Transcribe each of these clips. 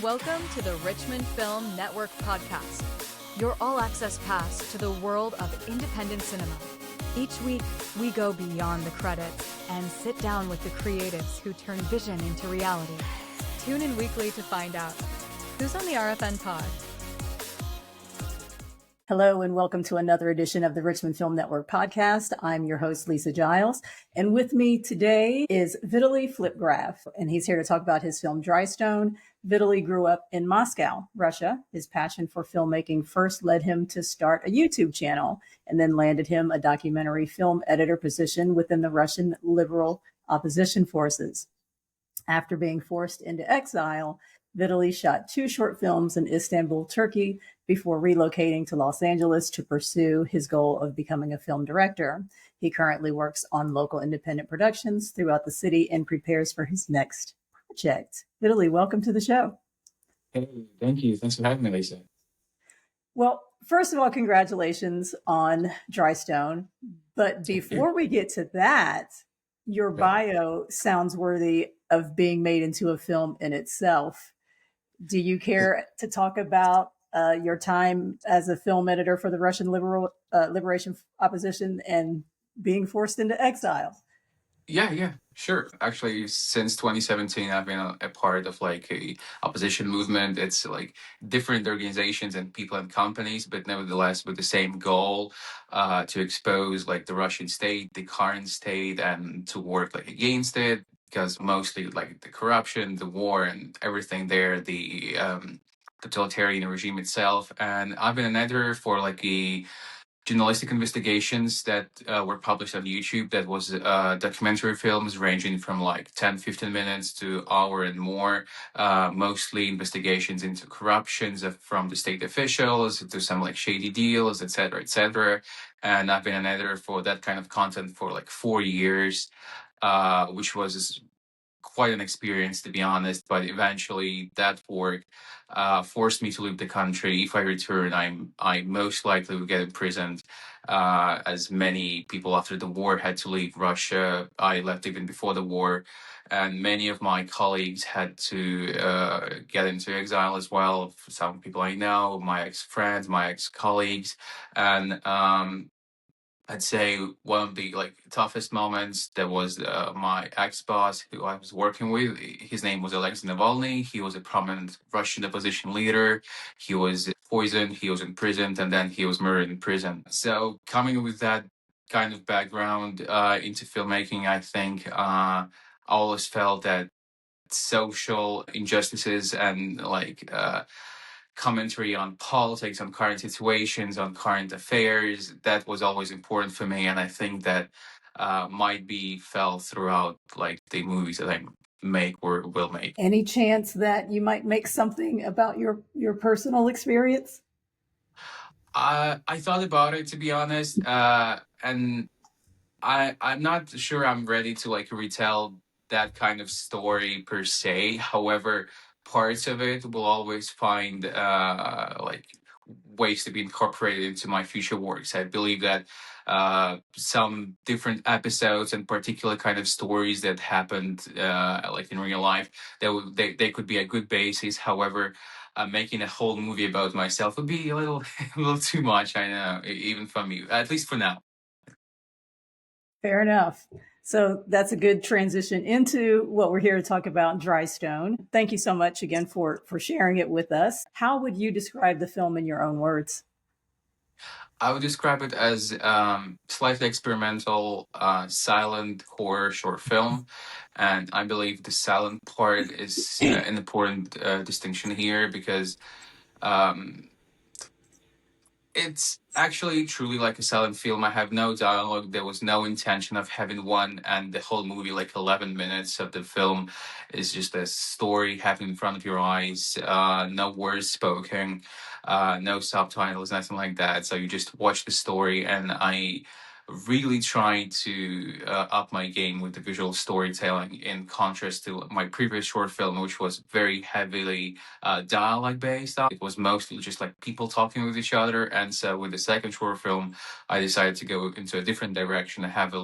Welcome to the Richmond Film Network podcast, your all-access pass to the world of independent cinema. Each week, we go beyond the credits and sit down with the creatives who turn vision into reality. Tune in weekly to find out who's on the RFN pod. Hello and welcome to another edition of the Richmond Film Network podcast. I'm your host, Lisa Giles. And with me today is Vitaly Flipgraf, and he's here to talk about his film Dry Stone. Vitaly grew up in Moscow, Russia. His passion for filmmaking first led him to start a YouTube channel and then landed him a documentary film editor position within the Russian liberal opposition forces. After being forced into exile, Vitaly shot 2 short films in Istanbul, Turkey, before relocating to Los Angeles to pursue his goal of becoming a film director. He currently works on local independent productions throughout the city and prepares for his next project. Vitaly, welcome to the show. Hey, thank you. Thanks for having me, Lisa. Well, first of all, congratulations on Dry Stone. But before we get to that, your bio sounds worthy of being made into a film in itself. Do you care to talk about your time as a film editor for the Russian liberation opposition and being forced into exile? Yeah, sure. Actually, since 2017, I've been a part of like a opposition movement. It's like different organizations and people and companies, but nevertheless with the same goal, to expose like the Russian state, the current state, and to work like against it. Because mostly like the corruption, the war, and everything there, the totalitarian regime itself. And I've been an editor for like a journalistic investigations that were published on YouTube. That was documentary films ranging from like 10-15 minutes to hour and more, mostly investigations into corruptions from the state officials to some like shady deals, etc. And I've been an editor for that kind of content for like 4 years, which was quite an experience, to be honest. But eventually that work forced me to leave the country. If I return, I most likely will get imprisoned, as many people after the war had to leave Russia. I left even before the war, and many of my colleagues had to get into exile as well. Some people I know, my ex-friends, my ex-colleagues. And I'd say one of the like toughest moments, that was my ex-boss who I was working with. His name was Alexei Navalny. He was a prominent Russian opposition leader. He was poisoned, he was imprisoned, and then he was murdered in prison. So coming with that kind of background into filmmaking, I think I always felt that social injustices and like commentary on politics, on current situations, on current affairs, that was always important for me. And I think that might be felt throughout like the movies that I make or will make. Any chance that you might make something about your personal experience? I thought about it, to be honest, and I'm not sure I'm ready to like retell that kind of story per se. However, parts of it will always find like ways to be incorporated into my future works. I believe that some different episodes and particular kind of stories that happened like in real life, they could be a good basis. However, making a whole movie about myself would be a little a little too much. I know, even for me, at least for now. Fair enough. So that's a good transition into what we're here to talk about, Dry Stone. Thank you so much again for sharing it with us. How would you describe the film in your own words? I would describe it as slightly experimental, silent horror short film. And I believe the silent part is an important distinction here, because um, it's actually truly like a silent film. I have no dialogue. There was no intention of having one, and the whole movie, like 11 minutes of the film, is just a story happening in front of your eyes. No words spoken, no subtitles, nothing like that. So you just watch the story, and I really trying to up my game with the visual storytelling, in contrast to my previous short film, which was very heavily dialogue based. It was mostly just like people talking with each other. And so with the second short film, I decided to go into a different direction and have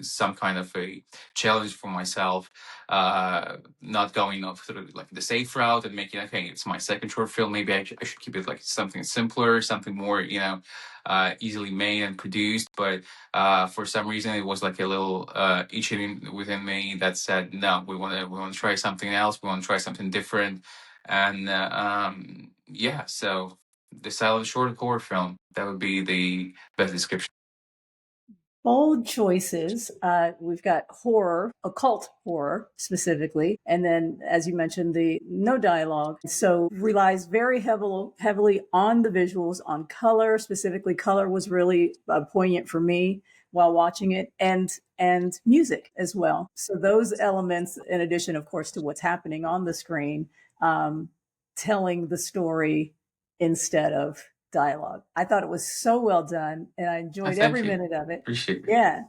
some kind of a challenge for myself, not going off through like the safe route and making, okay, it's my second short film, maybe I should keep it like something simpler, something more, easily made and produced. But for some reason, it was like a little itching within me that said, no, we want to try something else. We want to try something different. And yeah, so the silent short horror film, that would be the best description. Bold choices. We've got horror, occult horror specifically, and then, as you mentioned, the no dialogue. So relies very heavily on the visuals, on color. Specifically, color was really poignant for me while watching it, and music as well. So those elements, in addition, of course, to what's happening on the screen, telling the story instead of dialogue. I thought it was so well done, and I enjoyed every minute of it. Appreciate it. Yeah.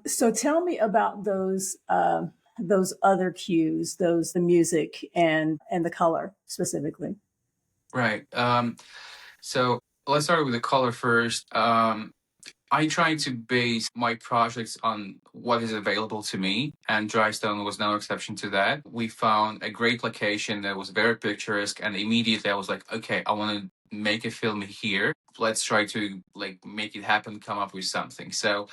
So tell me about those other cues, the music and the color specifically. Right. So let's start with the color first. I try to base my projects on what is available to me, and Drystone was no exception to that. We found a great location that was very picturesque, and immediately I was like, okay, I want to make a film here. Let's try to like make it happen, come up with something. So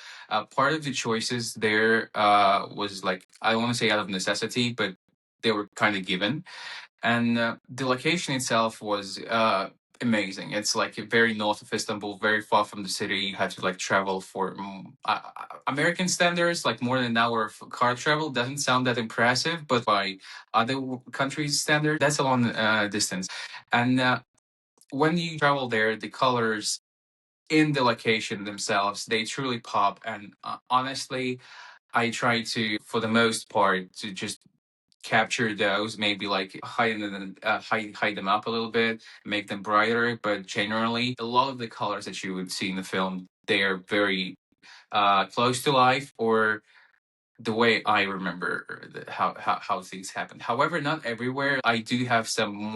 part of the choices there was like, I don't want to say out of necessity, but they were kind of given. And the location itself was amazing. It's like very north of Istanbul, very far from the city. You had to like travel for American standards, like more than an hour of car travel. Doesn't sound that impressive, but by other countries' standards, that's a long distance. And when you travel there, the colors in the location themselves, they truly pop. And honestly, I try to, for the most part, to just capture those, maybe like hide them up a little bit, make them brighter. But generally, a lot of the colors that you would see in the film, they are very close to life, or the way I remember how things happen. However, not everywhere. I do have some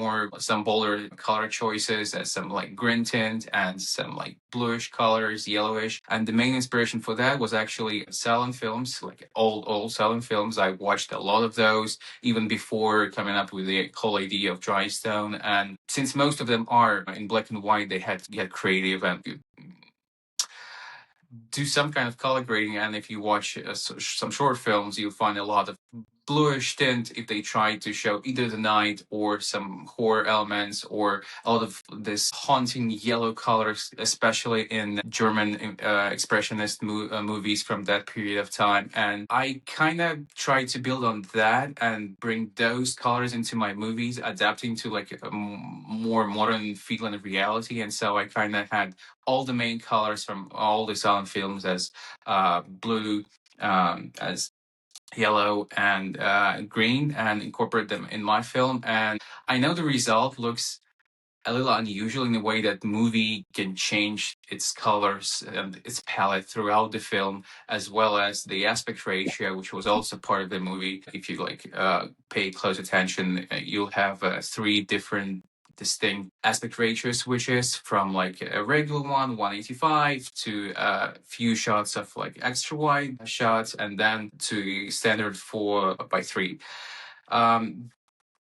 bolder color choices, some like green tint and some like bluish colors, yellowish. And the main inspiration for that was actually silent films, like old silent films. I watched a lot of those even before coming up with the whole idea of Drystone. And since most of them are in black and white, they had to get creative and do some kind of color grading. And if you watch some short films, you'll find a lot of bluish tint if they try to show either the night or some horror elements, or a lot of this haunting yellow colors, especially in German expressionist movies from that period of time. And I kind of try to build on that and bring those colors into my movies, adapting to like a more modern feel and reality. And so I kind of had all the main colors from all the silent films as blue, as yellow, and green, and incorporate them in my film. And I know the result looks a little unusual in the way that movie can change its colors and its palette throughout the film, as well as the aspect ratio, which was also part of the movie. If you like pay close attention, you'll have three different distinct aspect ratio switches, from like a regular one 185 to a few shots of like extra wide shots, and then to standard 4:3.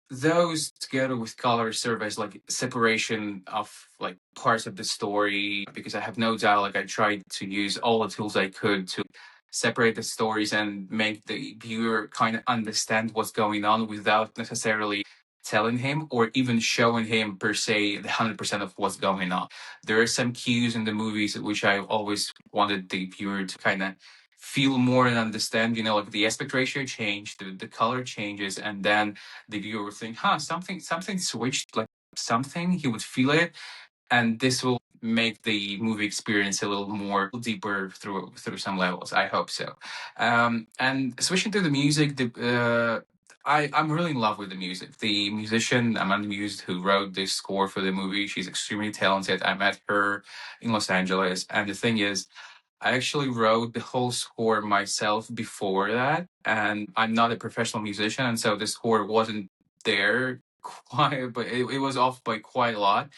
Those together with color serve as like separation of like parts of the story, because I have no doubt like I tried to use all the tools I could to separate the stories and make the viewer kind of understand what's going on without necessarily telling him or even showing him per se the 100% of what's going on. There are some cues in the movies which I always wanted the viewer to kind of feel more and understand, like the aspect ratio changed, the color changes, and then the viewer would think, something switched, like something, he would feel it, and this will make the movie experience a little more deeper through some levels. I hope so. And switching to the music, I'm really in love with the music. The musician Amanda Muse, who wrote this score for the movie, she's extremely talented. I met her in Los Angeles, and the thing is, I actually wrote the whole score myself before that, and I'm not a professional musician, and so the score wasn't there quite, but it was off by quite a lot.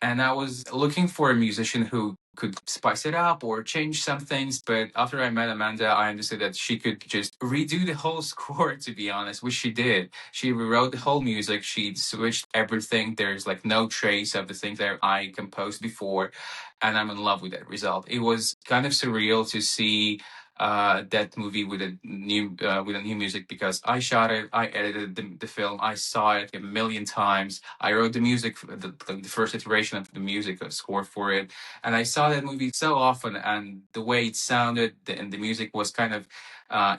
And I was looking for a musician who could spice it up or change some things. But after I met Amanda, I understood that she could just redo the whole score, to be honest, which she did. She rewrote the whole music, she switched everything. There's like no trace of the things that I composed before. And I'm in love with that result. It was kind of surreal to see that movie with a new music, because I shot it, I edited the film, I saw it a million times. I wrote the music, the first iteration of the music score for it, and I saw that movie so often, and the way it sounded and the music was kind of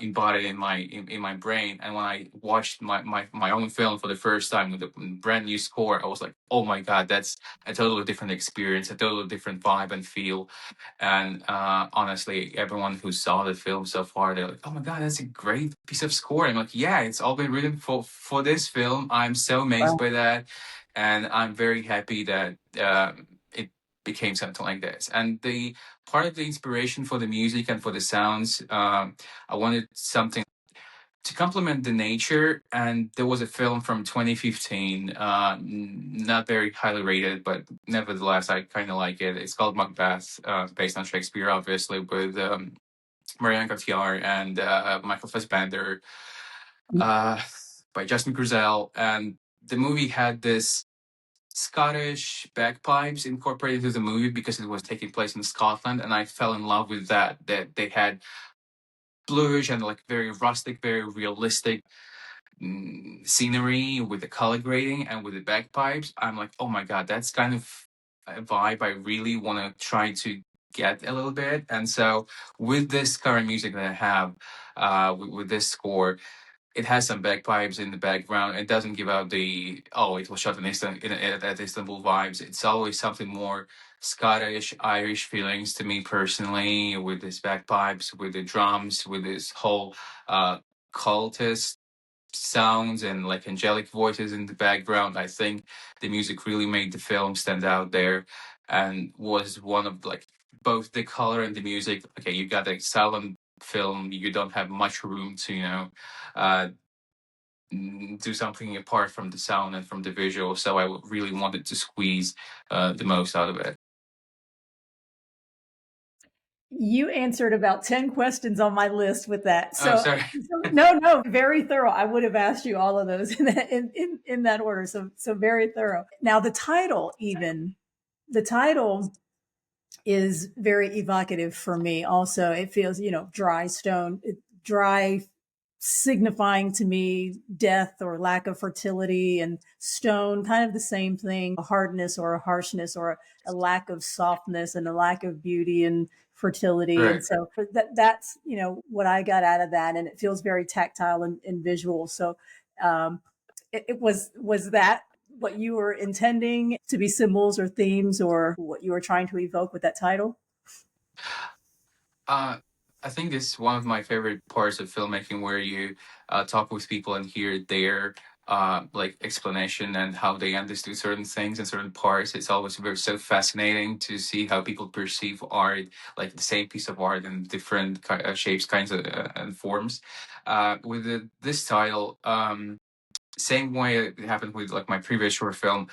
embodied in my brain. And when I watched my own film for the first time with a brand new score, I was like, oh my god, that's a totally different experience, a totally different vibe and feel. And honestly, everyone who saw the film so far, they're like, "Oh my god, that's a great piece of score." I'm like, "Yeah, it's all been written for this film." I'm so amazed Wow. by that, and I'm very happy that it became something like this. And the part of the inspiration for the music and for the sounds, I wanted something to complement the nature. And there was a film from 2015, not very highly rated, but nevertheless I kind of like it. It's called Macbeth, based on Shakespeare, obviously, with Marianne Cotillard and Michael Fassbender, uh, by Justin Kurzel. And the movie had this Scottish bagpipes incorporated into the movie because it was taking place in Scotland, and I fell in love with that. That they had bluish and like very rustic, very realistic scenery with the color grading and with the bagpipes. I'm like, oh my god, that's kind of a vibe I really want to try to get a little bit. And so with this current music that I have, with this score, it has some bagpipes in the background. It doesn't give out the, oh, it was shot in at Istanbul vibes. It's always something more Scottish, Irish feelings to me personally, with these bagpipes, with the drums, with this whole cultist sounds and like angelic voices in the background. I think the music really made the film stand out there, and was one of like both the color and the music. Okay, you got a silent film, you don't have much room to, uh, do something apart from the sound and from the visual. So I really wanted to squeeze the most out of it. You answered about 10 questions on my list with that. Oh, So, sorry. no, very thorough. I would have asked you all of those in that order. So very thorough. Now the title is very evocative for me. Also, it feels, dry stone, dry, signifying to me death or lack of fertility, and stone, kind of the same thing, a hardness or a harshness or a lack of softness and a lack of beauty and fertility. And Right. so that's, what I got out of that. And it feels very tactile and visual. So, was that what you were intending to be symbols or themes, or what you were trying to evoke with that title? Uh, I think this is one of my favorite parts of filmmaking, where you talk with people and hear their like explanation and how they understood certain things and certain parts. It's always very so fascinating to see how people perceive art, like the same piece of art in different shapes, kinds of and forms. With this title, same way it happened with like my previous short film.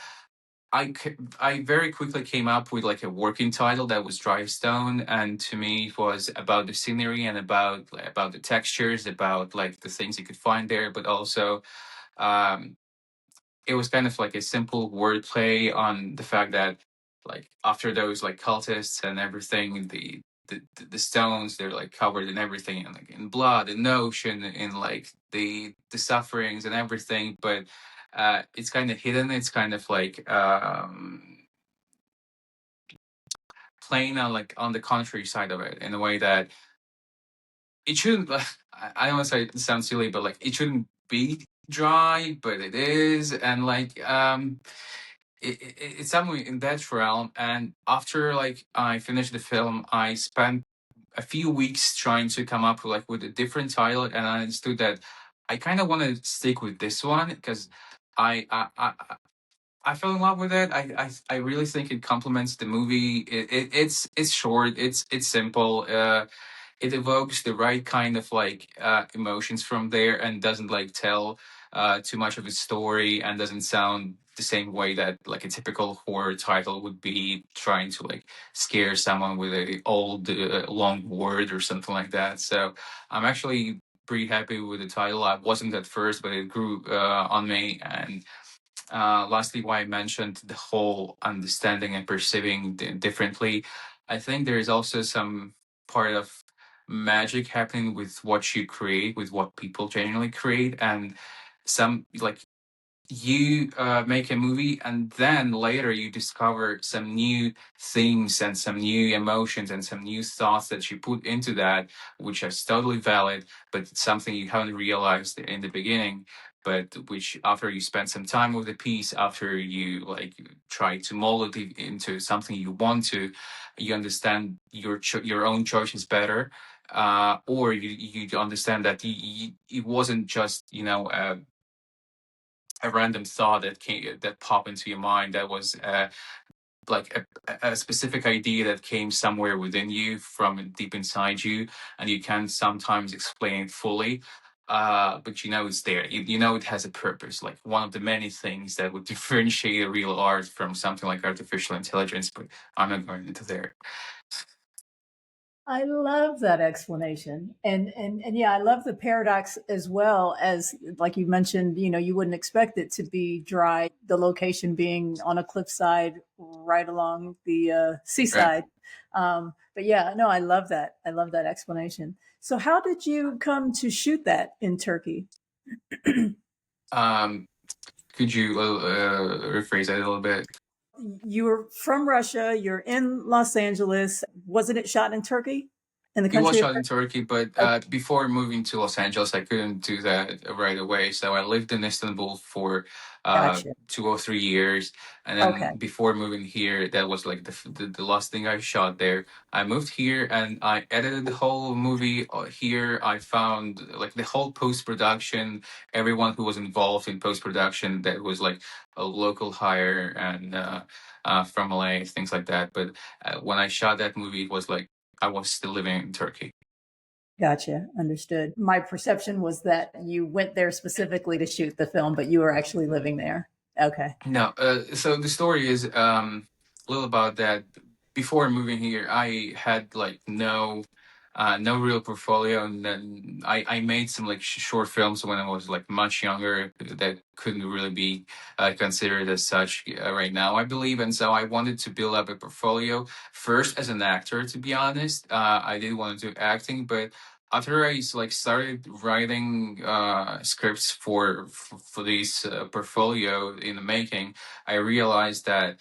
I very quickly came up with like a working title that was Dry Stone, and to me it was about the scenery and about the textures, about like the things you could find there, but also um, it was kind of like a simple wordplay on the fact that like after those like cultists and everything, the stones, they're like covered in everything, and like in blood and ocean, in like the sufferings and everything, but it's kind of hidden. It's kind of like playing on like on the contrary side of it, in a way that it shouldn't. I don't want to say it sounds silly, but like it shouldn't be dry, but it is. And like it's somewhere in that realm. And after like I finished the film, I spent a few weeks trying to come up with a different title, and I understood that I kind of want to stick with this one, because I I fell in love with it. I really think it complements the movie. It's short. It's simple. It evokes the right kind of like emotions from there, and doesn't like tell too much of a story, and doesn't sound the same way that like a typical horror title would be, trying to like scare someone with a old long word or something like that. So I'm actually pretty happy with the title. I wasn't at first, but it grew on me. And lastly, why I mentioned the whole understanding and perceiving differently, I think there is also some part of magic happening with what you create, with what people genuinely create, and some like you make a movie, and then later you discover some new themes and some new emotions and some new thoughts that you put into that, which is totally valid, but it's something you haven't realized in the beginning, but which after you spend some time with the piece, after you like try to mold it into something you want to, you understand your own choices better. Or you understand that it wasn't just, a random thought that popped into your mind, that was like a specific idea that came somewhere within you from deep inside you, and you can't sometimes explain it fully, but you know it's there. You know it has a purpose, like one of the many things that would differentiate real art from something like artificial intelligence, but I'm not going into there. I love that explanation. And yeah, I love the paradox as well as like you mentioned, you wouldn't expect it to be dry, the location being on a cliffside right along the Right. seaside. But yeah, no, I love that. I love that explanation. So how did you come to shoot that in Turkey? um could you rephrase that a little bit? You were from Russia, you're in Los Angeles. Wasn't it shot in Turkey? In the It was country of shot in Turkey, but Turkey? before moving to Los Angeles, I couldn't do that right away. So I lived in Istanbul for Gotcha. 2 or 3 years, and Okay. then before moving here, that was like the last thing I shot there. I moved here and I edited the whole movie here. I found like the whole post production, everyone who was involved in post production, that was like a local hire and from LA, things like that. But when I shot that movie, it was like I was still living in Turkey. Gotcha. Understood. My perception was that you went there specifically to shoot the film, but you were actually living there. Okay. No, so the story is a little about that. Before moving here, I had like no real portfolio, and then I made some like short films when I was like much younger that couldn't really be considered as such right now, I believe. And so I wanted to build up a portfolio first as an actor. To be honest, I did want to do acting, but after I like started writing scripts for these portfolio in the making, I realized that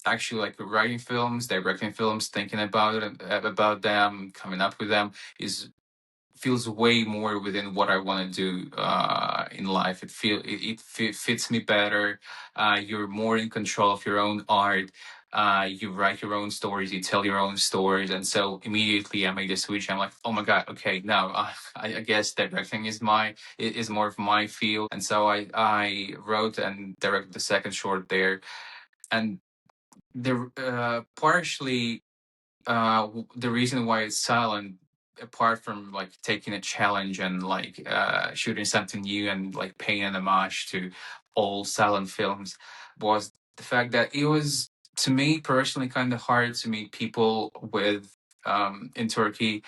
actually like writing films, directing films, thinking about it, about them, coming up with them is feels way more within what I want to do in life. It fits me better. You're more in control of your own art. You write your own stories, you tell your own stories, and so immediately I made a switch. I'm like, oh my god, okay, now I guess directing is more of my field, and so I wrote and directed the second short there, and the partially the reason why it's silent, apart from like taking a challenge and like shooting something new and like paying an homage to old silent films, was the fact that it was, to me personally, kind of hard to meet people with in Turkey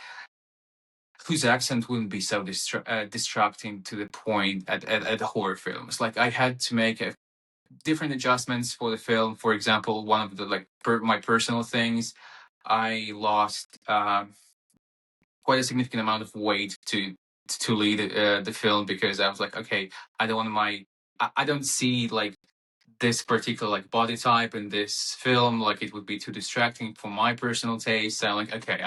whose accent wouldn't be so distracting to the point at horror films. Like I had to make a different adjustments for the film. For example, one of the like my personal things, I lost quite a significant amount of weight to lead the film, because I was like, okay, I don't want I don't see like this particular like body type in this film, like it would be too distracting for my personal taste. So I'm like, okay,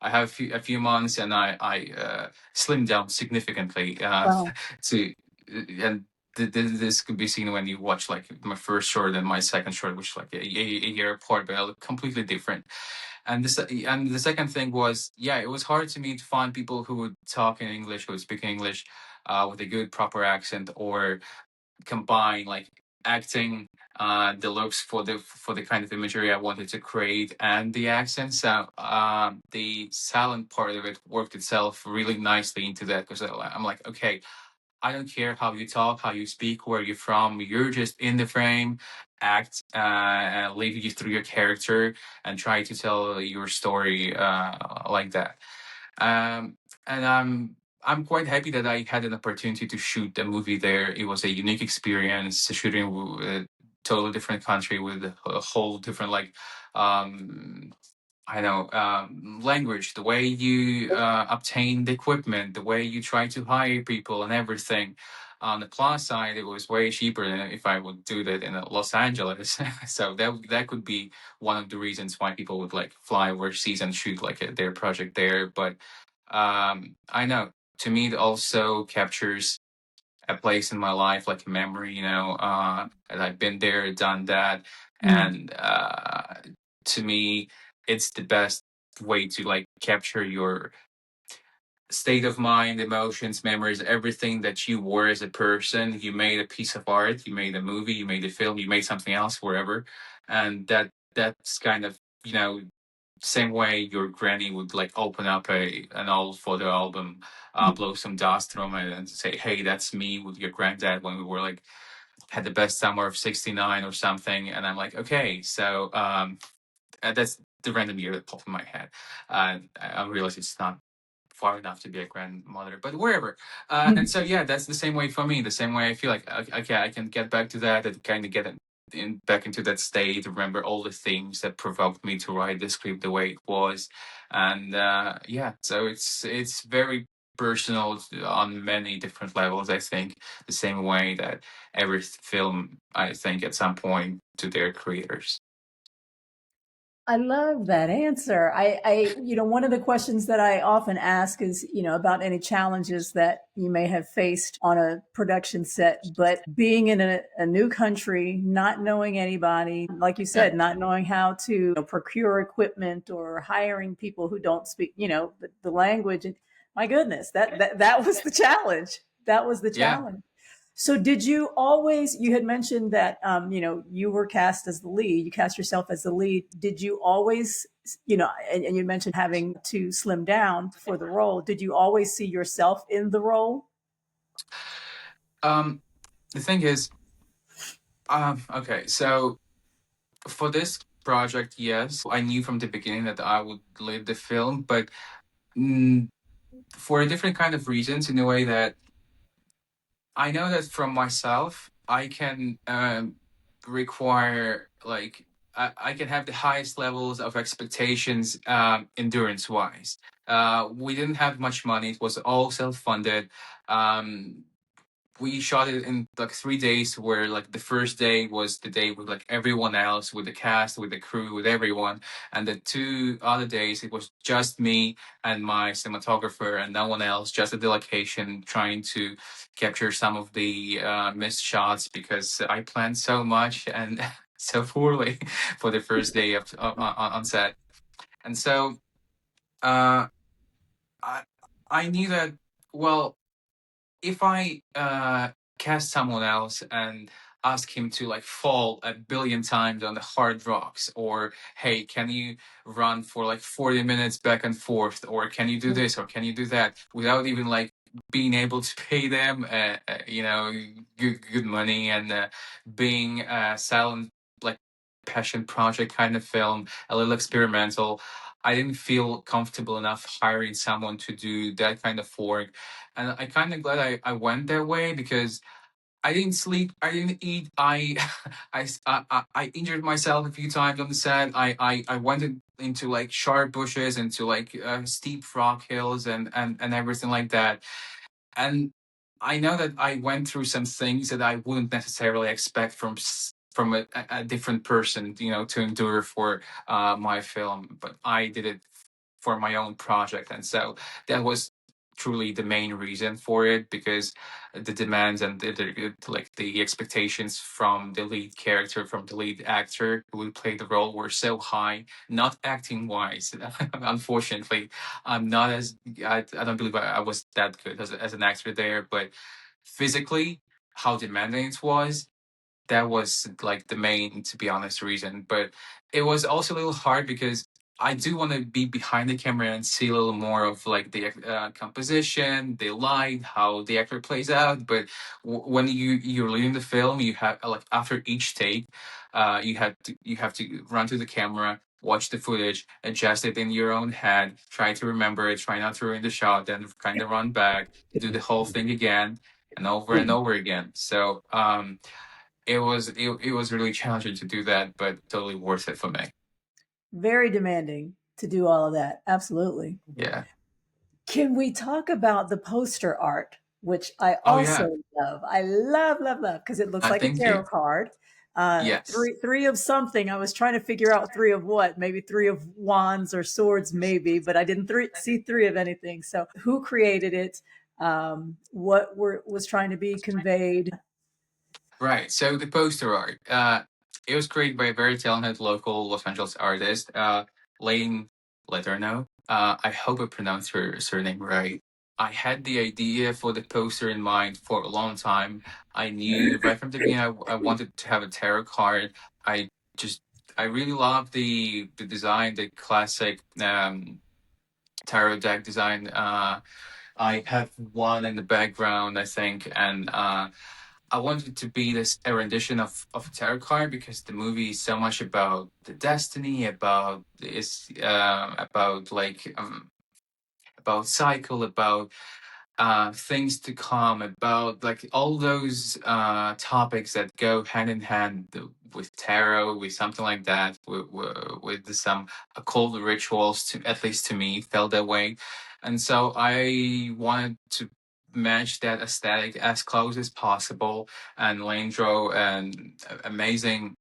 I have a few months, and I slimmed down significantly Wow. to and this could be seen when you watch like my first short and my second short, which is like a year apart, but I look completely different. And the second thing was, yeah, it was hard to me to find people who would talk in English, who would speak English with a good proper accent, or combine like acting, the looks for the kind of imagery I wanted to create, and the accent. So the silent part of it worked itself really nicely into that, because I'm like, okay, I don't care how you talk, how you speak, where you're from. You're just in the frame, act, lead you through your character, and try to tell your story like that. Um, and I'm quite happy that I had an opportunity to shoot a movie there. It was a unique experience, shooting a totally different country with a whole different um, I know, language, the way you obtain the equipment, the way you try to hire people and everything. On the plus side, it was way cheaper than if I would do that in Los Angeles. So that could be one of the reasons why people would like fly overseas and shoot like their project there. But I know, to me, it also captures a place in my life, like a memory, and I've been there, done that. Mm. And to me, it's the best way to like capture your state of mind, emotions, memories, everything that you were as a person. You made a piece of art, you made a movie, you made a film, you made something else, wherever. And that's kind of, same way your granny would like open up an old photo album, blow some dust from it, and say, "Hey, that's me with your granddad when we were like had the best summer of '69 or something." And I'm like, okay, so that's the random year that popped in my head. I realize it's not far enough to be a grandmother, but wherever. And so yeah, that's the same way for me. The same way I feel like okay, I can get back to that and kind of get back into that state. Remember all the things that provoked me to write the script the way it was, and yeah, so it's very personal on many different levels. I think the same way that every film, I think, at some point to their creators. I love that answer. One of the questions that I often ask is, about any challenges that you may have faced on a production set, but being in a new country, not knowing anybody, like you Yeah, said, not knowing how to procure equipment or hiring people who don't speak, the language. And my goodness, that was the challenge. That was the yeah. challenge. So did you always, you had mentioned that, you were cast as the lead, you cast yourself as the lead. Did you always, and you mentioned having to slim down for the role. Did you always see yourself in the role? Um, the thing is, okay, so for this project, yes, I knew from the beginning that I would lead the film, but mm, for a different kind of reasons, in a way that I know that from myself, I can require like I can have the highest levels of expectations endurance wise. We didn't have much money; it was all self funded. Um, we shot it in like 3 days, where like the first day was the day with like everyone else, with the cast, with the crew, with everyone, and the 2 other days it was just me and my cinematographer and no one else, just at the location, trying to capture some of the missed shots, because I planned so much and so poorly for the first day of on set. And so uh i I knew that, well, if I cast someone else and ask him to like fall a billion times on the hard rocks, or hey, can you run for like 40 minutes back and forth, or can you do this, or can you do that, without even like being able to pay them, good money, and being silent, like passion project kind of film, a little experimental. I didn't feel comfortable enough hiring someone to do that kind of work, and I kind of glad I went that way, because I didn't sleep, I didn't eat, I injured myself a few times on the set. I went into like sharp bushes, into like steep rock hills, and everything like that. And I know that I went through some things that I wouldn't necessarily expect from a different person, to endure for my film, but I did it for my own project, and so that was truly the main reason for it, because the demands and like the expectations from the lead character, from the lead actor who would play the role, were so high. Not acting wise, unfortunately, I'm not as I don't believe I was that good as an actor there, but physically, how demanding it was, that was like the main, to be honest, reason. But it was also a little hard because I do want to be behind the camera and see a little more of like the composition, the light, how the actor plays out. But when you're leading the film, you have like after each take, you have to run to the camera, watch the footage, adjust it in your own head, try to remember it, try not to ruin the shot, then kind of run back, do the whole thing again and over again. So it was really challenging to do that, but totally worth it for me. Very demanding to do all of that. Absolutely. Yeah. Can we talk about the poster art, which I Oh yeah. also love? I love, love, love because it looks like a Thank you. tarot card. Yes. Three of something. I was trying to figure out three of what, maybe three of wands or swords, maybe, but I didn't see three of anything. So, who created it? Was trying to be conveyed? Right. So the poster art, it was created by a very talented local Los Angeles artist, Lane Leterno. I hope I pronounced her surname right. I had the idea for the poster in mind for a long time. I knew right from the beginning I wanted to have a tarot card. I just I really love the design, the classic tarot deck design. I have one in the background, I think, and I wanted it to be this a rendition of a tarot card because the movie is so much about the destiny, about cycle, about things to come, about like all those topics that go hand in hand with tarot, with something like that, with some occult rituals. To at least to me, felt that way, and so I wanted to match that aesthetic as close as possible. And Lane drew an amazing,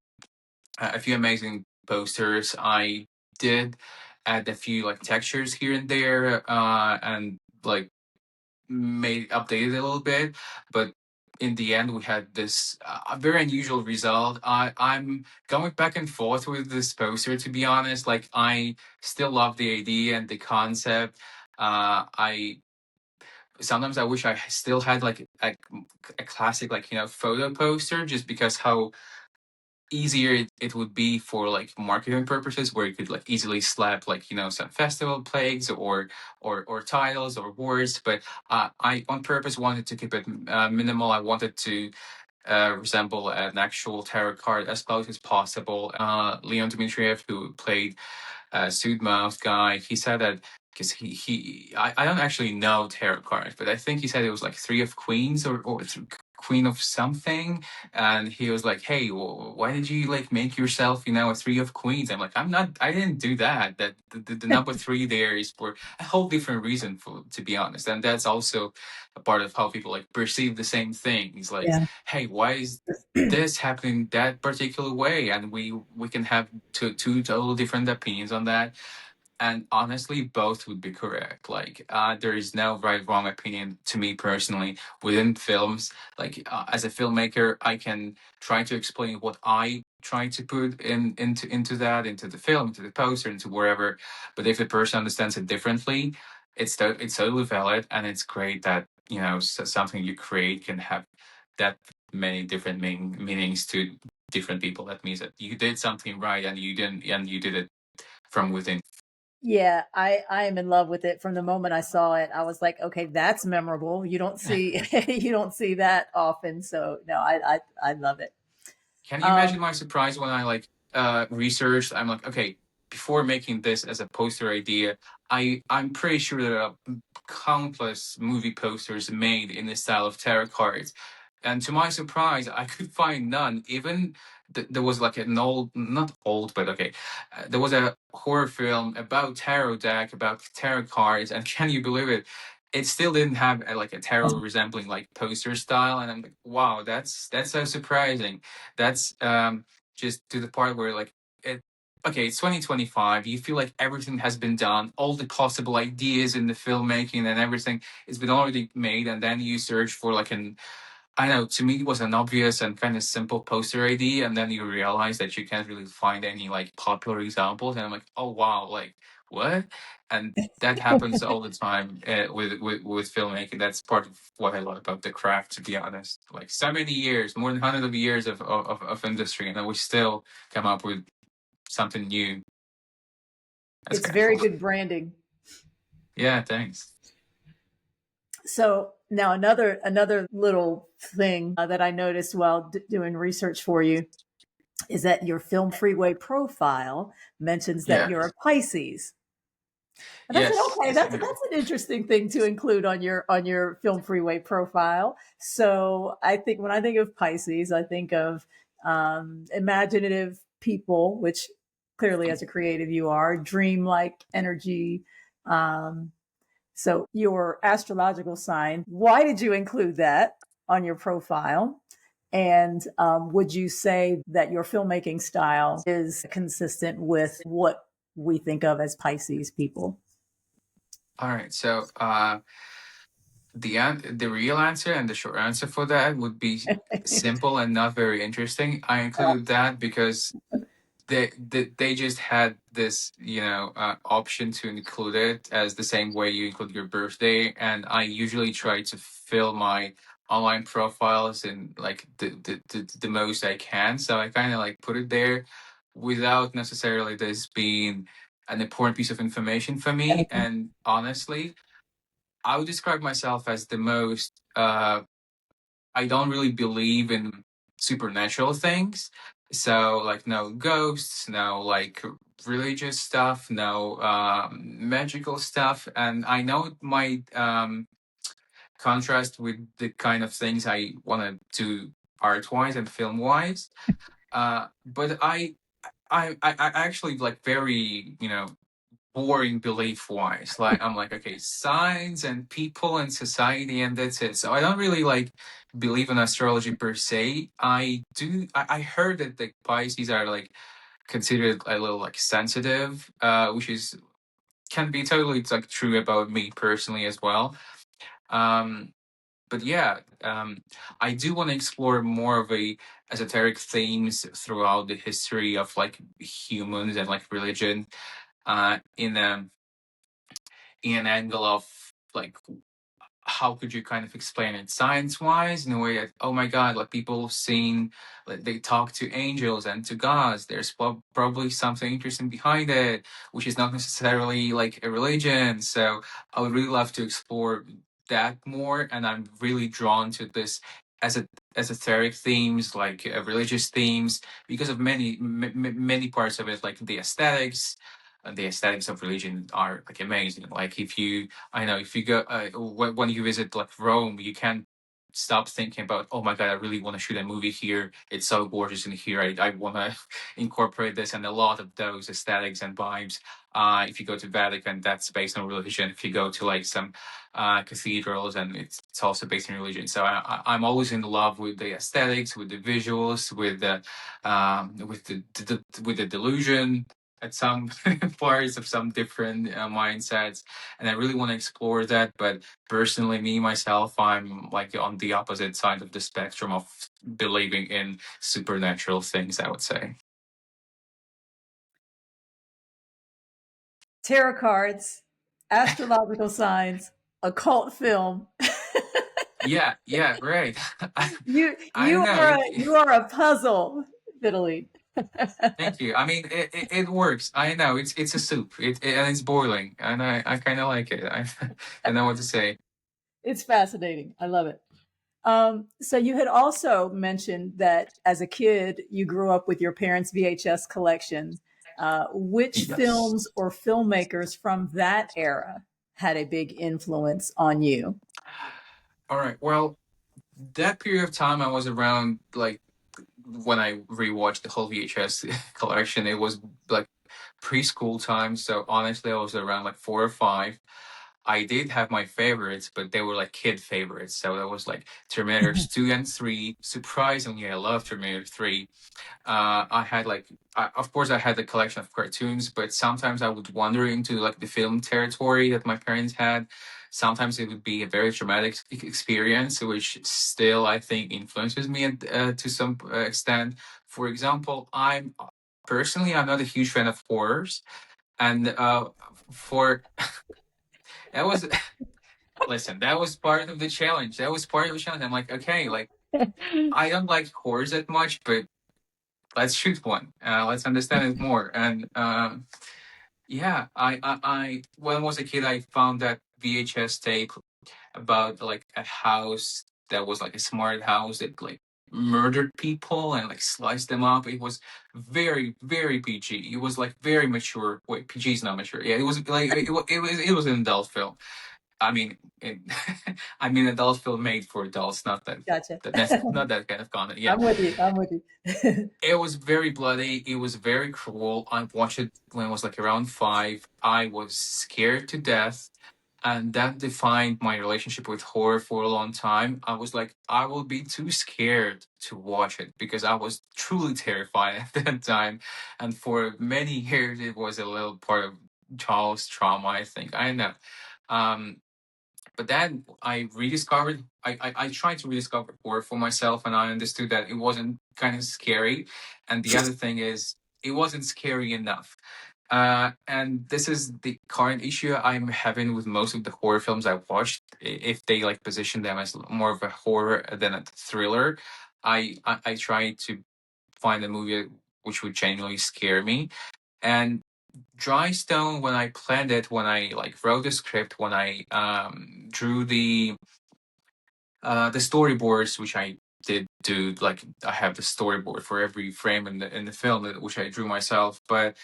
a few amazing posters. I did add a few like textures here and there, and like made updated a little bit, but in the end we had this very unusual result. I'm going back and forth with this poster, to be honest. Like I still love the idea and the concept. I sometimes I wish I still had like a classic, like, you know, photo poster, just because how easier it would be for like marketing purposes, where you could like easily slap, like, you know, some festival plagues or titles or words. But I on purpose wanted to keep it minimal. I wanted to resemble an actual tarot card as close as possible. Leon Dmitriev, who played Suit Mouth guy, he said that because I don't actually know tarot cards, but I think he said it was like three of queens or queen of something, and he was like, "Hey, why did you like make yourself, you know, a three of queens?" I'm like, I didn't do that. That the number three there is for a whole different reason, for to be honest, and that's also a part of how people like perceive the same thing. It's like, Yeah. hey, why is this happening that particular way? And we can have two totally different opinions on that, and honestly both would be correct. Like there is no right wrong opinion, to me personally, within films. Like as a filmmaker, I can try to explain what I try to put into the film, into the poster, into wherever. But if the person understands it differently, it's totally valid, and it's great that, you know, something you create can have that many different meanings to different people. That means that you did something right, and you did it from within. Yeah, I am in love with it. From the moment I saw it, I was like, okay, that's memorable. You don't see you don't see that often. So no, I love it. Can you imagine Um, my surprise when I like researched? I'm like, okay, before making this as a poster idea, I'm pretty sure there are countless movie posters made in the style of tarot cards, and to my surprise, I could find none. Even there was like an old, not old, but okay, there was a horror film about tarot deck, about tarot cards, and can you believe it? It still didn't have like a tarot resembling like poster style, and I'm like, wow, that's so surprising. That's just to the part where like it okay, it's 2025, you feel like everything has been done, all the possible ideas in the filmmaking and everything has been already made, and then you search for like an, I know, to me it was an obvious and kind of simple poster idea, and then you realize that you can't really find any like popular examples, and I'm like, oh wow, like what? And that happens all the time with filmmaking. That's part of what I love about the craft, to be honest. Like so many years, more than hundreds of years of industry, and we still come up with something new. That's It's kind of very cool. good branding. Yeah, thanks. So now another little thing that I noticed while doing research for you is that your Film Freeway profile mentions that Yeah. you're a Pisces. And I said, Yes. okay, Yes. that's an interesting thing to include on your Film Freeway profile. So I think when I think of Pisces, I think of imaginative people, which clearly as a creative you are, dreamlike energy. Um, so your astrological sign, why did you include that on your profile? And would you say that your filmmaking style is consistent with what we think of as Pisces people? All right. So the real answer and the short answer for that would be simple and not very interesting. I included that because they just had this option to include it as the same way you include your birthday, and I usually try to fill my online profiles in like the most I can, so I kind of like put it there without necessarily this being an important piece of information for me. And honestly, I would describe myself as the most I don't really believe in supernatural things. So, like, no ghosts, no, like, religious stuff, no magical stuff. And I know it might contrast with the kind of things I want to do art wise and film wise. But I actually like very, boring belief wise. Like I'm like, okay, signs and people and society and that's it. So I don't really like believe in astrology per se. I heard that the Pisces are like considered a little like sensitive, which is can be totally like true about me personally as well. Um but yeah, I do want to explore more of a esoteric themes throughout the history of like humans and like religion in an angle of like how could you kind of explain it science wise in a way that, oh my god, like people seeing like they talk to angels and to gods, there's probably something interesting behind it, which is not necessarily like a religion. So I would really love to explore that more, and I'm really drawn to this as a esoteric themes, like religious themes, because of many parts of it, like the aesthetics. The aesthetics of religion are like amazing. Like if you I know if you go when you visit like Rome, you can't stop thinking about, oh my god, I really want to shoot a movie here. It's so gorgeous in here. I want to incorporate this, and a lot of those aesthetics and vibes. If you go to Vatican, that's based on religion. If you go to like some cathedrals, and it's also based on religion. So I'm always in love with the aesthetics, with the visuals, with the delusion at some parts of some different mindsets, and I really want to explore that. But personally, me myself, I'm like on the opposite side of the spectrum of believing in supernatural things, I would say. Tarot cards, astrological signs, occult film. Yeah, right. You I you don't know. are a puzzle, Vitaly. Thank you. I mean, it works. I know it's a soup. And it's boiling, and I kind of like it. I know what to say. It's fascinating. I love it. So you had also mentioned that as a kid you grew up with your parents' VHS collection. Which Yes. films or filmmakers from that era had a big influence on you? All right. Well, that period of time I was around like when I rewatched the whole VHS collection, it was like preschool time. So honestly, I was around like 4 or 5. I did have my favorites, but they were like kid favorites. So that was like Terminators 2 and 3. Surprisingly, I love Terminator 3. I had like, of course, I had a collection of cartoons, but sometimes I would wander into like the film territory that my parents had. Sometimes it would be a very traumatic experience, which still I think influences me to some extent. For example, I'm not a huge fan of horrors, And for that was listen, that was part of the challenge. That was part of the challenge. I'm like, okay, like I don't like horrors that much, but let's shoot one. Let's understand it more. And yeah, when I was a kid, I found that VHS tape about like a house that was like a smart house that like murdered people and like sliced them up. It was very, very PG. It was like very mature. Wait, PG is not mature. Yeah, it was like it was an adult film. I mean, I mean, adult film made for adults, not that Gotcha. that's not that kind of content. Yeah, I'm with you. I'm with you. it was very bloody. It was very cruel. I watched it when I was like around 5. I was scared to death. And that defined my relationship with horror for a long time. I was like, I will be too scared to watch it because I was truly terrified at that time. And for many years, it was a little part of child's trauma, I think. I don't know. Um, but then I rediscovered, I tried to rediscover horror for myself, and I understood that it wasn't kind of scary. And the other thing is, it wasn't scary enough. And this is the current issue I'm having with most of the horror films I've watched. If they like position them as more of a horror than a thriller, I try to find a movie which would genuinely scare me. And Dry Stone, when I planned it, when I like wrote the script, when I drew the storyboards, which I did do, like I have the storyboard for every frame in the film, which I drew myself, but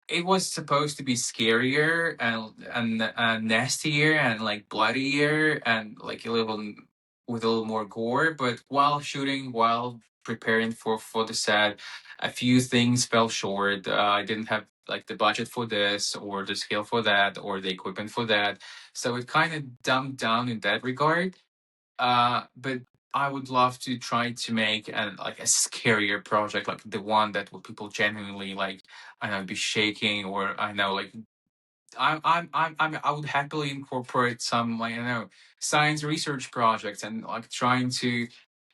it was supposed to be scarier and nastier and like bloodier and like a little with a little more gore. But while shooting, while preparing for the set, a few things fell short. I didn't have like the budget for this or the skill for that or the equipment for that, so it kind of dumbed down in that regard. But I would love to try to make like a scarier project, like the one that will people genuinely like. I know be shaking, or I know like I would happily incorporate some like I don't know science research projects and like trying to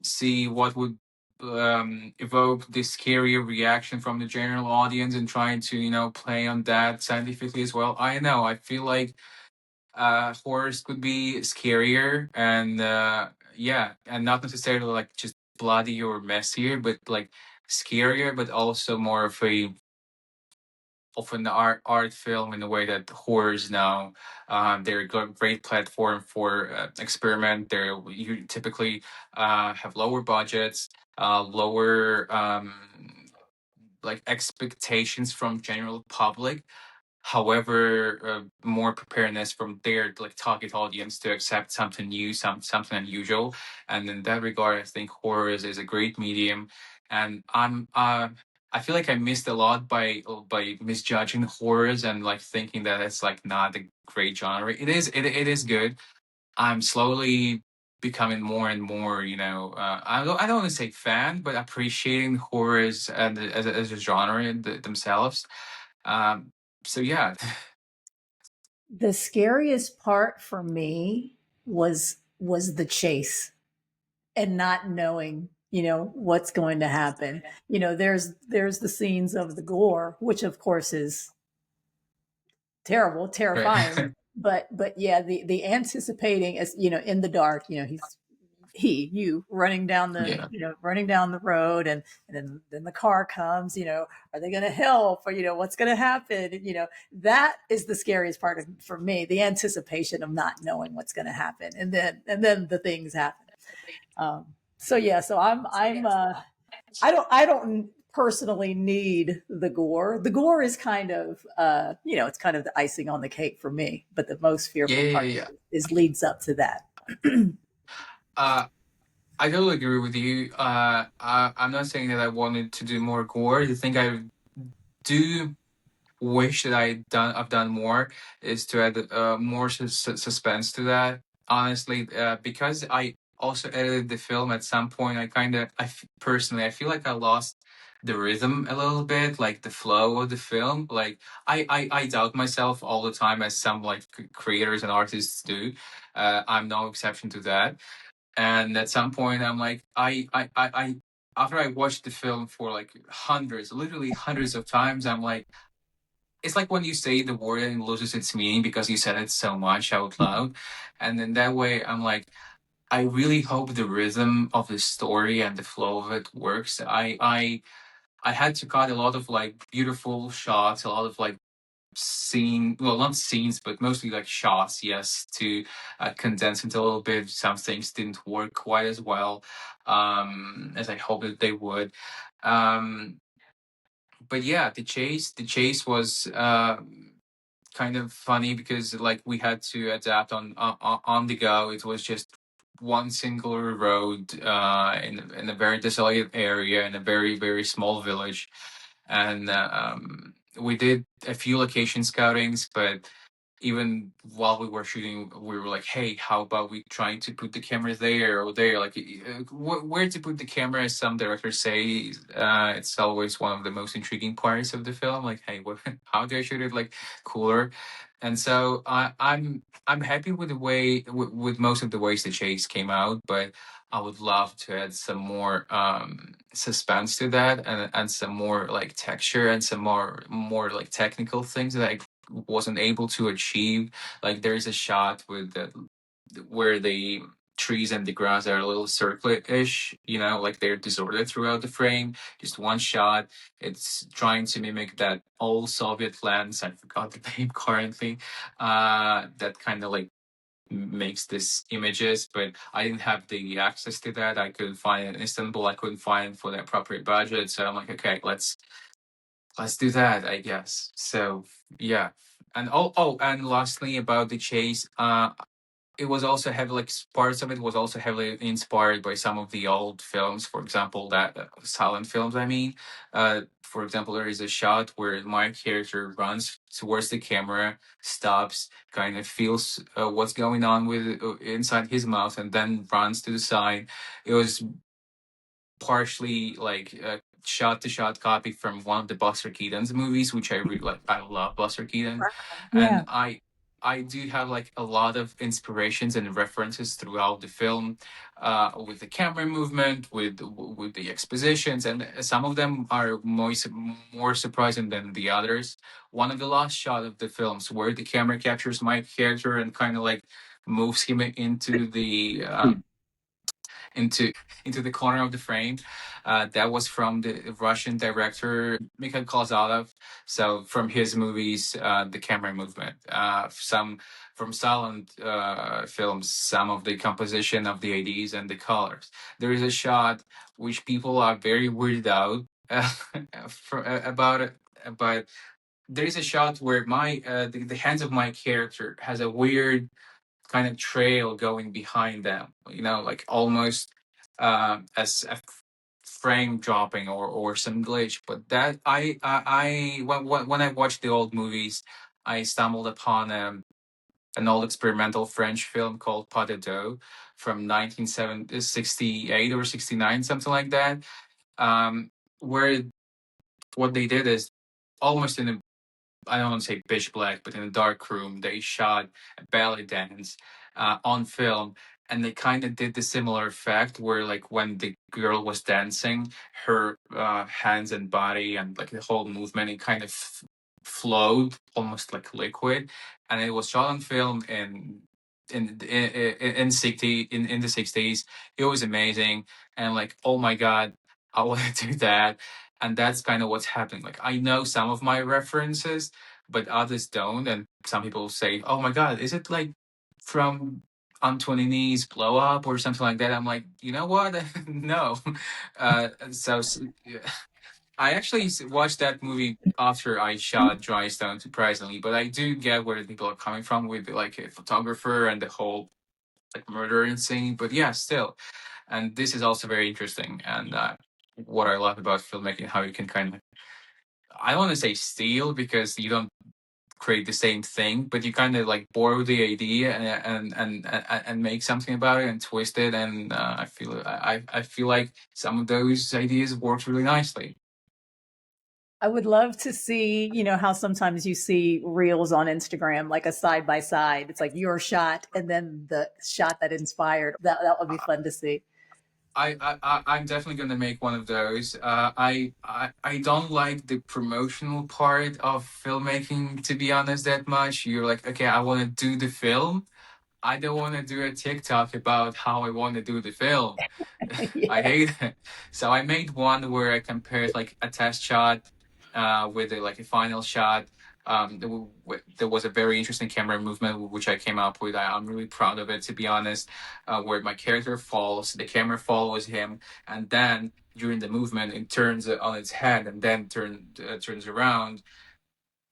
see what would evoke this scarier reaction from the general audience and trying to play on that scientifically as well. I know I feel like horrors could be scarier and yeah, and not necessarily like just bloody or messier, but like scarier, but also more of an art film in the way that horrors now. They're a great platform for experiment. You typically have lower budgets, lower like expectations from general public. However, more preparedness from their like target audience to accept something new, something unusual. And in that regard, I think horror is a great medium. And I feel like I missed a lot by misjudging horrors and like thinking that it's like not a great genre. It is good. I'm slowly becoming more and more, I don't want to say fan, but appreciating horrors and as a genre themselves. Um, so yeah. The scariest part for me was the chase and not knowing, what's going to happen. There's the scenes of the gore, which of course is terrible, Right. terrifying. But yeah, the anticipating, as in the dark, you running down the Yeah. running down the road, and then the car comes. Are they going to help, or what's going to happen? That is the scariest part for me, the anticipation of not knowing what's going to happen, and then the things happen. So yeah, so I don't personally need the gore. The gore is kind of it's kind of the icing on the cake for me, but the most Yeah, fearful yeah, part yeah. is leads up to that. Uh, I totally agree with you. I'm not saying that I wanted to do more gore. The thing I do wish that I've done more is to add more suspense to that. Honestly, because I also edited the film at some point, personally I feel like I lost the rhythm a little bit, like the flow of the film. Like I doubt myself all the time, as some like creators and artists do. I'm no exception to that. And at some point, I'm like, after I watched the film for like hundreds, literally hundreds of times, I'm like, it's like when you say the word and it loses its meaning because you said it so much out loud. And in that way, I'm like, I really hope the rhythm of the story and the flow of it works. I had to cut a lot of like beautiful shots, a lot of like well, not scenes, but mostly like shots, yes, to condense it a little bit. Some things didn't work quite as well as I hoped that they would. Um, but yeah, the chase was kind of funny because like we had to adapt on the go. It was just one singular road in a very desolate area in a very very small village, and we did a few location scoutings, but even while we were shooting, we were like, "Hey, how about we trying to put the camera there or there? Like, where to put the camera?" As some directors say, it's always one of the most intriguing parts of the film. Like, hey, how do I shoot it like cooler? And so I'm happy with the way with most of the ways the chase came out, but I would love to add some more suspense to that, and some more like texture and some more like technical things that I wasn't able to achieve. Like there's a shot with where the trees and the grass are a little circular-ish, like they're disordered throughout the frame. Just one shot. It's trying to mimic that old Soviet lens. I forgot the name currently. That kind of like makes these images, but I didn't have the access to that. I couldn't find it in Istanbul. I couldn't find it for the appropriate budget. So I'm like, okay, let's do that, I guess. So yeah. And and lastly about the chase, it was also heavily like parts of it was also heavily inspired by some of the old films. For example, that silent films. I mean, for example, there is a shot where my character runs towards the camera, stops, kind of feels what's going on with inside his mouth, and then runs to the side. It was partially like a shot to shot copy from one of the Buster Keaton's movies, which I really like. I love Buster Keaton, Yeah. and I do have like a lot of inspirations and references throughout the film, with the camera movement, with the expositions, and some of them are more surprising than the others. One of the last shot of the films where the camera captures my character and kind of like moves him into into the corner of the frame. That was from the Russian director Mikhail Kozalov. So from his movies, the camera movement, some from silent films, some of the composition of the IDs and the colors. There is a shot which people are very weirded out about it, but there is a shot where the hands of my character has a weird kind of trail going behind them, like almost as a frame dropping or some glitch. But that when I watched the old movies, I stumbled upon an old experimental French film called Pas de Deux from 1968 or 69, something like that, where what they did is almost in a I don't want to say pitch black, but in a dark room, they shot a ballet dance on film, and they kind of did the similar effect where, like, when the girl was dancing, her hands and body and like the whole movement, it kind of flowed almost like liquid, and it was shot on film in the 60s. It was amazing, and like, oh my god, I want to do that. And that's kind of what's happening. Like, I know some of my references, but others don't. And some people say, "Oh my God, is it like from Antonini's Blow Up or something like that?" I'm like, you know what? No. Yeah. I actually watched that movie after I shot Dry Stone, surprisingly, but I do get where people are coming from with like a photographer and the whole like murder scene. But yeah, still, and this is also very interesting. And what I love about filmmaking, how you can kind of, I don't want to say steal because you don't create the same thing, but you kind of like borrow the idea and make something about it and twist it. And I feel like some of those ideas work really nicely. I would love to see, how sometimes you see reels on Instagram, like a side by side. It's like your shot and then the shot that inspired. That would be fun to see. I'm definitely gonna make one of those. I don't like the promotional part of filmmaking, to be honest, that much. You're like, okay, I want to do the film. I don't want to do a TikTok about how I want to do the film. I Yeah. hate it. So I made one where I compared like a test shot with like a final shot. There was a very interesting camera movement which I came up with. I'm really proud of it, to be honest. Where my character falls, the camera follows him, and then during the movement it turns on its head and then turns around.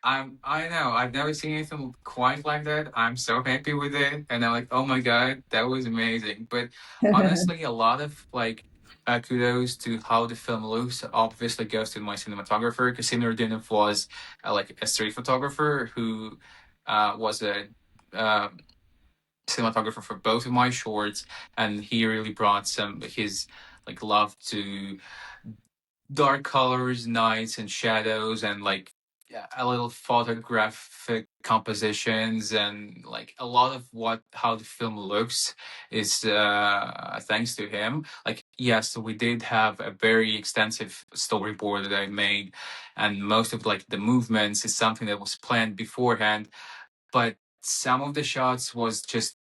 I know I've never seen anything quite like that. I'm so happy with it, and I'm like, oh my god, that was amazing. But honestly, a lot of like kudos to how the film looks obviously goes to my cinematographer, because Sinurdinov was like a street photographer who was a uh, cinematographer for both of my shorts, and he really brought some his like love to dark colors, nights, and shadows, and like yeah, a little photographic compositions, and like a lot of what how the film looks is thanks to him. Like yes, we did have a very extensive storyboard that I made, and most of like the movements is something that was planned beforehand, but some of the shots was just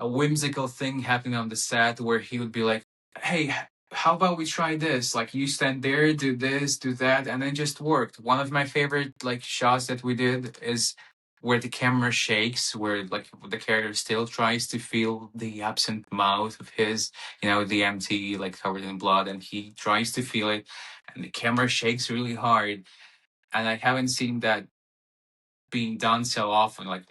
a whimsical thing happening on the set where he would be like, "Hey, how about we try this? Like, you stand there, do this, do that," and it just worked. One of my favorite like shots that we did is where the camera shakes, where like the character still tries to feel the absent mouth of his, the empty, like covered in blood, and he tries to feel it, and the camera shakes really hard. And I haven't seen that being done so often. Like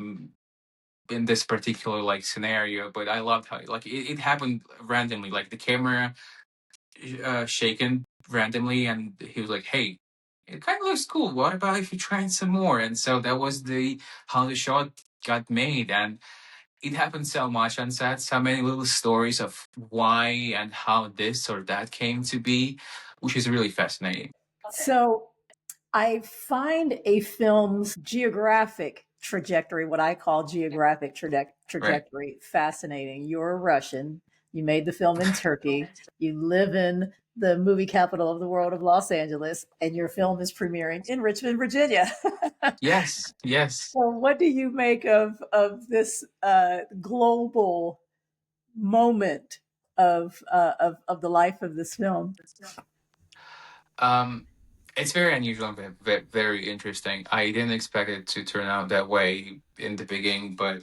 in this particular like scenario, but I loved how like it happened randomly, like the camera shaken randomly, and he was like, "Hey, it kind of looks cool. What about if you try some more?" And so that was the how the shot got made, and it happened so much on set. So many little stories of why and how this or that came to be, which is really fascinating. So I find a film's geographic trajectory, what I call geographic Right. trajectory, fascinating. You're a Russian. You made the film in Turkey. You live in the movie capital of the world of Los Angeles, and your film is premiering in Richmond, Virginia. Yes. Yes. So, what do you make of this global moment of the life of this film? Um, it's very unusual and very interesting. I didn't expect it to turn out that way in the beginning, but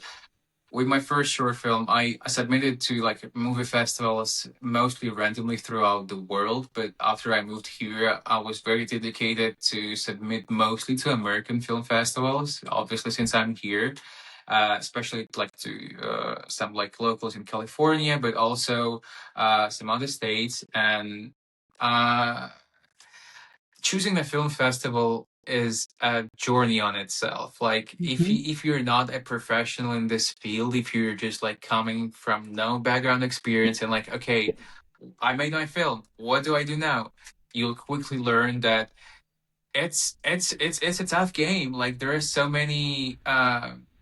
with my first short film, I submitted to like movie festivals mostly randomly throughout the world. But after I moved here, I was very dedicated to submit mostly to American film festivals. Obviously, since I'm here, especially like to some like locals in California, but also some other states. And uh, choosing a film festival is a journey on itself. Like Mhm. if you're not a professional in this field, if you're just like coming from no background experience and like, okay, I made my film, what do I do now? You'll quickly learn that it's a tough game. Like there are so many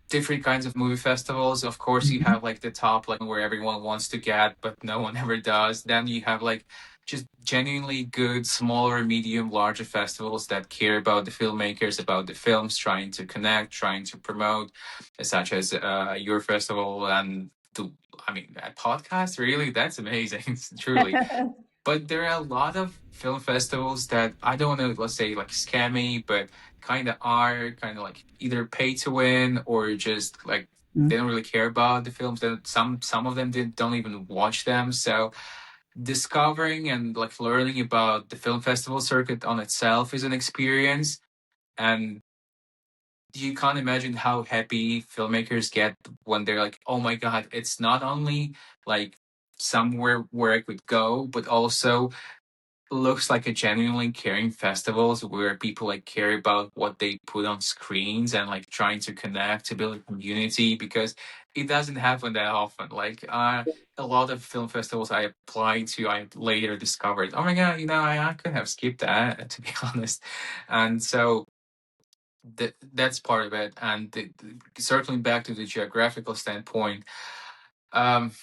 different kinds of movie festivals. Of course, you Mhm. have like the top, like where everyone wants to get, but no one ever does. Then you have like just genuinely good, smaller, medium, larger festivals that care about the filmmakers, about the films, trying to connect, trying to promote, such as your festival and the. I mean, a podcast, really? That's amazing, truly. But there are a lot of film festivals that I don't want to, let's say, like scammy, but kind of are kind of like either pay to win or just like they don't really care about the films. That some of them don't even watch them. So discovering and like learning about the film festival circuit on itself is an experience, and you can't imagine how happy filmmakers get when they're like, "Oh my god, it's not only like somewhere where I could go, but also." Looks like a genuinely caring festivals where people like care about what they put on screens and like trying to connect to build a community, because it doesn't happen that often. Like a lot of film festivals I applied to, I later discovered, oh my god, I could have skipped that, to be honest. And so that's part of it. And circling back to the geographical standpoint, um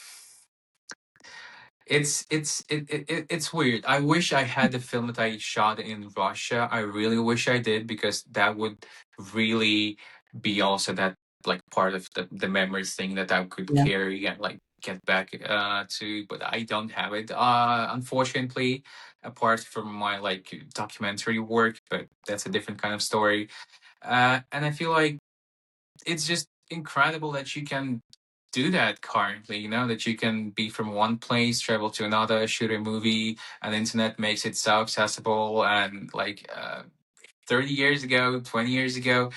It's weird. I wish I had the film that I shot in Russia. I really wish I did, because that would really be also that like part of the memories thing that I could Yeah. carry and like get back to. But I don't have it, unfortunately, apart from my like documentary work. But that's a different kind of story. And I feel like it's just incredible that you can do that currently, that you can be from one place, travel to another, shoot a movie, and the internet makes it so accessible. And like 30 years ago, 20 years ago,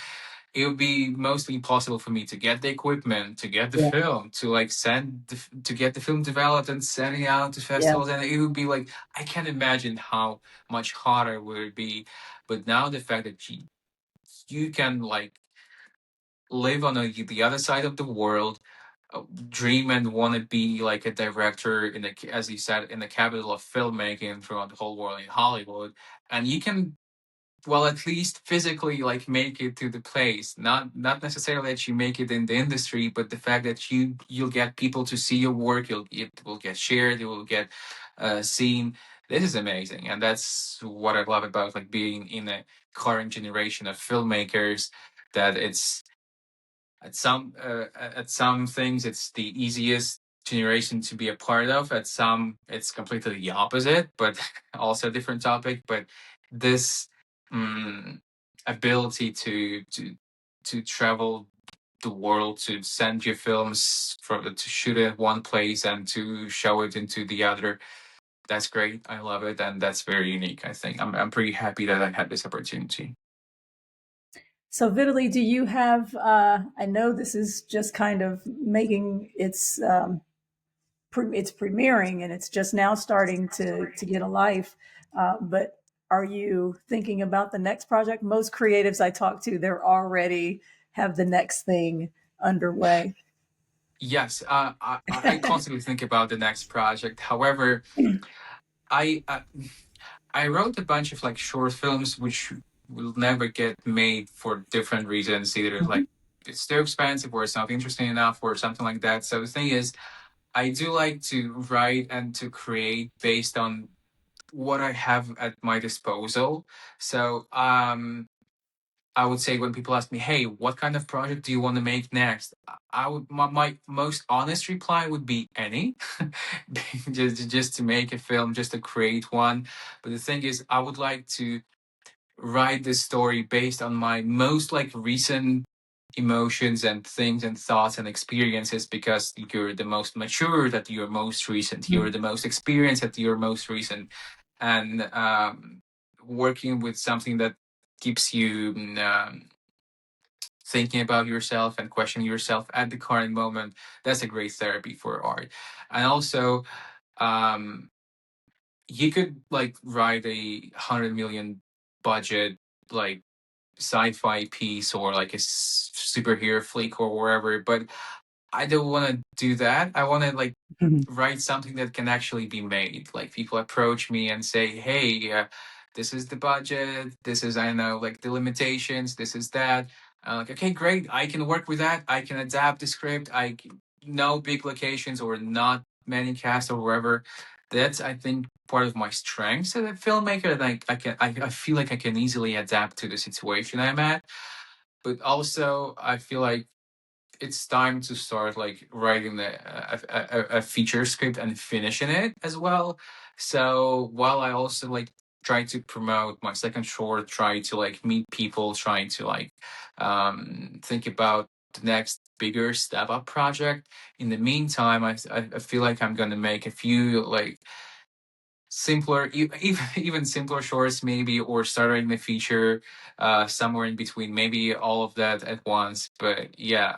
it would be mostly impossible for me to get the equipment, to get the Yeah. film, to like to get the film developed and send it out to Yeah. festivals. And it would be like, I can't imagine how much harder would it be. But now the fact that you can like live on the other side of the world, dream and want to be like a director in the, as you said, in the capital of filmmaking throughout the whole world in Hollywood, and you can, well, at least physically like make it to the place. Not necessarily that you make it in the industry, but the fact that you'll get people to see your work, it will get shared, it will get seen. This is amazing, and that's what I love about like being in a current generation of filmmakers. That it's at some things it's the easiest generation to be a part of. At some it's completely the opposite, but also a different topic. But this ability to travel the world, to send your films to shoot it at one place and to show it into the other, that's great. I love it, and that's very unique. I think I'm pretty happy that I had this opportunity. So, Vitaly, do you have? I know this is just kind of making it's premiering and it's just now starting to get a life. But are you thinking about the next project? Most creatives I talk to, they're already have the next thing underway. Yes, I constantly think about the next project. However, I uh, I wrote a bunch of like short films which will never get made for different reasons. Either like it's too expensive, or it's not interesting enough, or something like that. So the thing is, I do like to write and to create based on what I have at my disposal. So I would say when people ask me, "Hey, what kind of project do you want to make next?" I would my most honest reply would be any, just to make a film, just to create one. But the thing is, I would like to write this story based on my most like recent emotions and things and thoughts and experiences, because you're the most mature that you're most recent, you're the most experienced that you're most recent. And working with something that keeps you thinking about yourself and questioning yourself at the current moment, that's a great therapy for art. And also, um, you could like write a 100 million budget like sci-fi piece, or like a superhero flick or wherever, but I don't want to do that. I want to like write something that can actually be made. Like people approach me and say, "Hey, this is the budget. This is, I don't know, like the limitations. This is that." Like, okay, great. I can work with that. I can adapt the script. Know big locations or not many cast or wherever. That's, I think, part of my strengths as a filmmaker. Like I feel like I can easily adapt to the situation I'm at. But also, I feel like it's time to start like writing a feature script and finishing it as well. So while I also like try to promote my second short, try to like meet people, trying to like think about the next bigger step up project. In the meantime, I feel like I'm gonna make a few like simpler, even simpler shorts maybe, or starting the feature somewhere in between, maybe all of that at once. But yeah,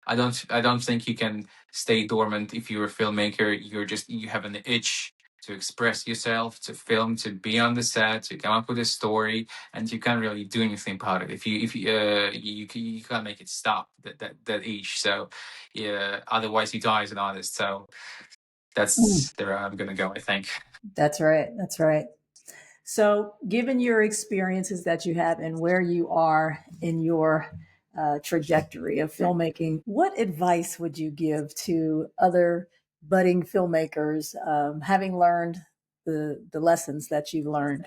I don't think you can stay dormant if you're a filmmaker. You have an itch to express yourself, to film, to be on the set, to come up with a story, and you can't really do anything about it if you can't make it stop, that itch. So yeah, otherwise you die as an artist. So that's there I'm gonna go, I think. That's right. That's right. So, given your experiences that you have and where you are in your trajectory of filmmaking, what advice would you give to other budding filmmakers, having learned the lessons that you've learned?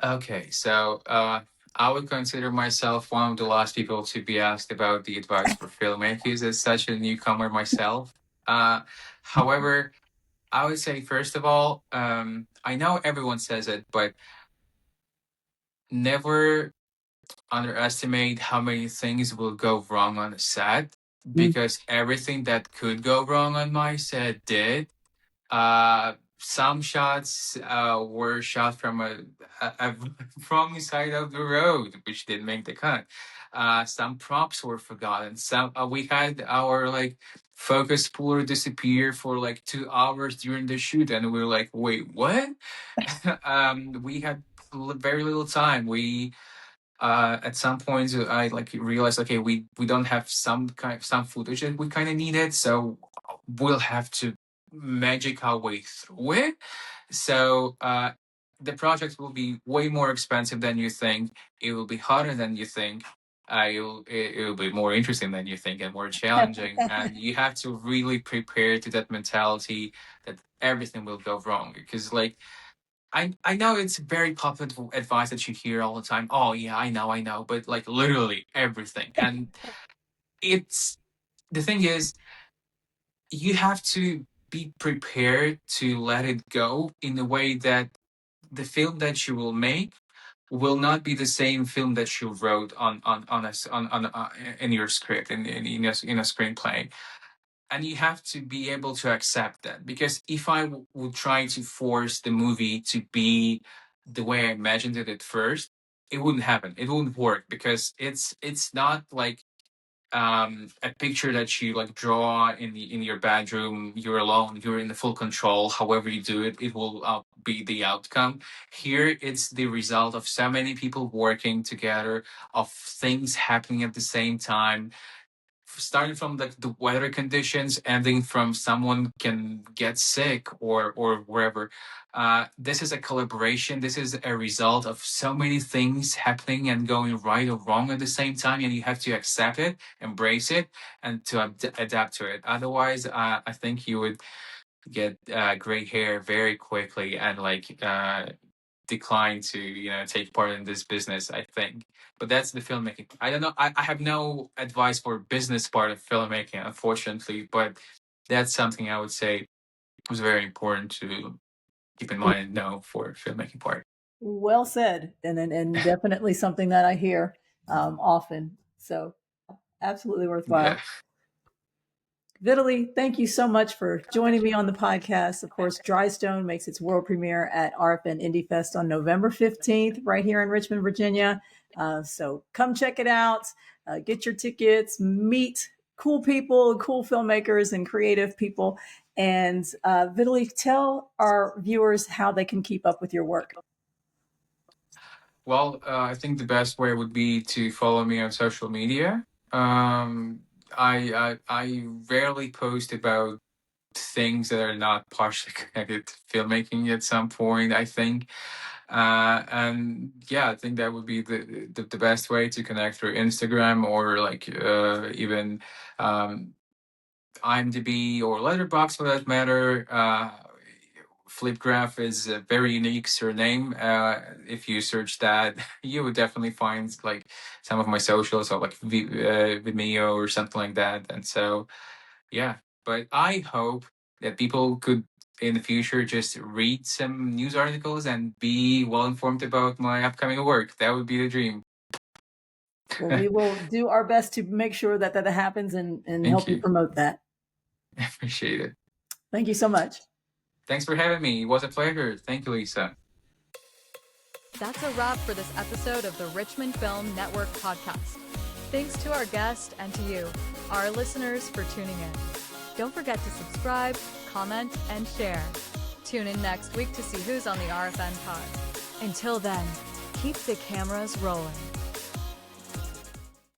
Okay, so I would consider myself one of the last people to be asked about the advice for filmmakers as such a newcomer myself. Uh, However, I would say, first of all, I know everyone says it, but never underestimate how many things will go wrong on a set, because everything that could go wrong on my set did. Some shots were shot from a wrong side of the road, which didn't make the cut. Some props were forgotten. Some we had our like focus puller disappear for like 2 hours during the shoot, and we were like, "Wait, what?" We had very little time. We at some points I like realized, okay, we don't have some footage that we kind of needed, so we'll have to magic our way through it. So the project will be way more expensive than you think. It will be harder than you think. It will be more interesting than you think and more challenging. And you have to really prepare to that mentality that everything will go wrong. Because like I know it's very popular advice that you hear all the time. Oh yeah, I know, but like literally everything. And it's the thing is, you have to be prepared to let it go in a way that the film that you will make will not be the same film that you wrote on in your script in a screenplay. And you have to be able to accept that, because if I would try to force the movie to be the way I imagined it at first, it wouldn't happen. It wouldn't work, because it's not like a picture that you like draw in your bedroom. You're alone, you're in the full control. However you do it, it will be the outcome. Here it's the result of so many people working together, of things happening at the same time, starting from the weather conditions, ending from someone can get sick or wherever. This is a collaboration. This is a result of so many things happening and going right or wrong at the same time, and you have to accept it, embrace it, and to adapt to it. Otherwise, I think you would get gray hair very quickly and like decline to take part in this business, I think. But that's the filmmaking. I don't know, I have no advice for business part of filmmaking, unfortunately, but that's something I would say was very important to keep in mind and know for filmmaking part. Well said, and definitely something that I hear often. So absolutely Yeah. worthwhile. Vitaly, thank you so much for joining me on the podcast. Of course, Drystone makes its world premiere at RFN Indie Fest on November 15th, right here in Richmond, Virginia. So come check it out, get your tickets, meet cool people, cool filmmakers, and creative people. And Vitaly, tell our viewers how they can keep up with your work. Well, I think the best way would be to follow me on social media. I rarely post about things that are not partially connected to filmmaking at some point, I think. And yeah, I think that would be the best way to connect through Instagram, or like even IMDb or Letterboxd for that matter. Flipgraf is a very unique surname. If you search that, you would definitely find like some of my socials, or like Vimeo or something like that. And so, yeah. But I hope that people could in the future just read some news articles and be well informed about my upcoming work. That would be the dream. Well, we will do our best to make sure that that happens and Thank help you you. promote that. I appreciate it. Thank you so much. Thanks for having me. It was a pleasure. Thank you, Lisa. That's a wrap for this episode of the Richmond Film Network podcast. Thanks to our guest and to you, our listeners, for tuning in. Don't forget to subscribe, comment, and share. Tune in next week to see who's on the RFN pod. Until then, keep the cameras rolling.